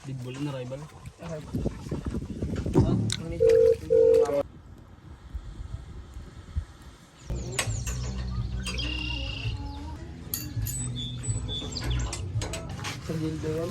Big ball na rival. Sa gildo yan.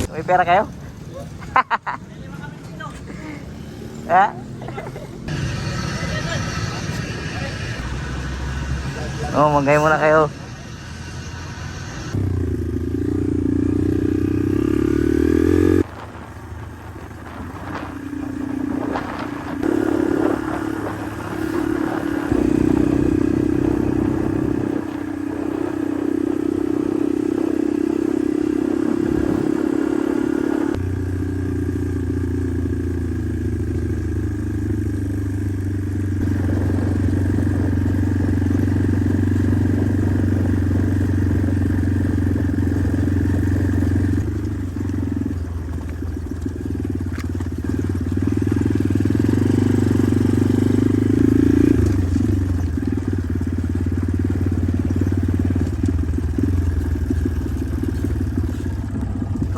May pera kayo? Ha? Oh, magay muna kayo.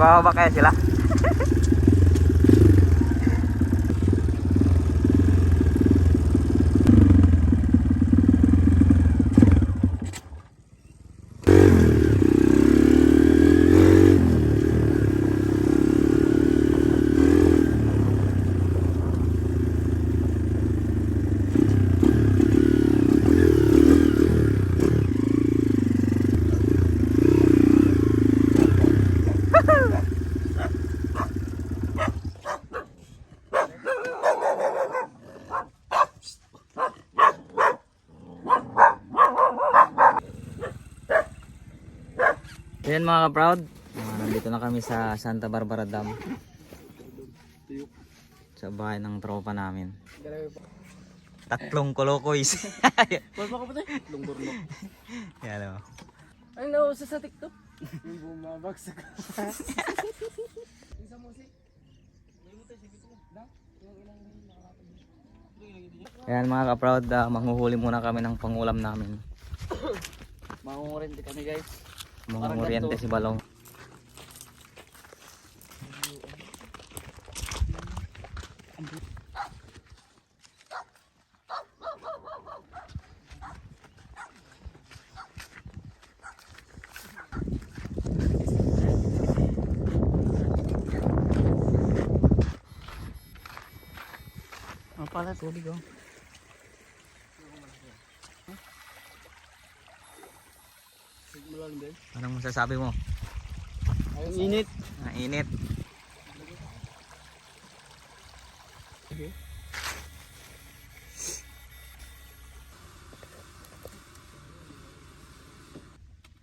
Bababa kaya sila? Ayan mga ka-proud, nandito na kami sa Santa Barbara Dam, sa bahay ng tropa namin. Tatlong kolokoys. Wala pa ka pa tayo? Tatlong burnok. Yan o. Ay, nausa sa TikTok. Yung bumabagsak. Isa mo si. Ayan mga ka-proud, manghuhuli muna kami ng pangulam namin. Mangungurin din kami guys. Mangunguriente si Balong. Ang pala tubig oh. Anong masasabi mo? Ang init. Ang init.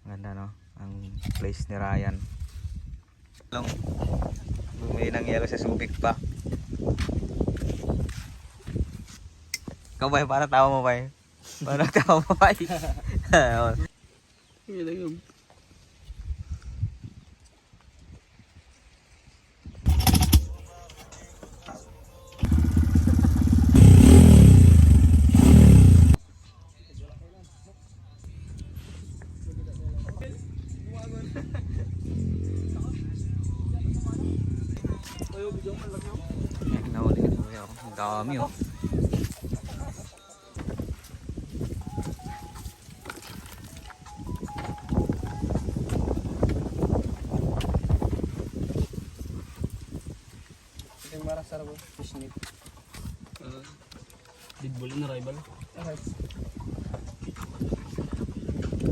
Ganda no? Ang place ni Ryan. Bumili ng yelo sa Subic pa. Ikaw ba? Para tawa mo ba? Para tawa mo ba? Hindi lang yun. Nahuli ka tuloy ako. Ang dami oh. Ito yung marasar ko. Fish net. Big ball na rival. Alright.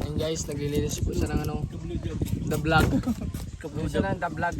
And guys, naglilinis po siya ng ano, the vlog. Kapuso siya ng the vlog.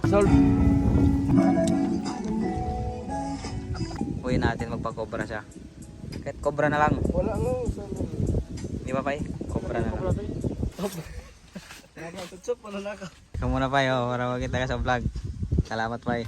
Solve. Uwi natin magpa-cobra siya. Kahit cobra na lang. Wala nga. Di ba Pai? Cobra na lang. Tutsop, ano na ka? Ikaw muna Pai, oh, para makita ka sa vlog. Salamat Pai.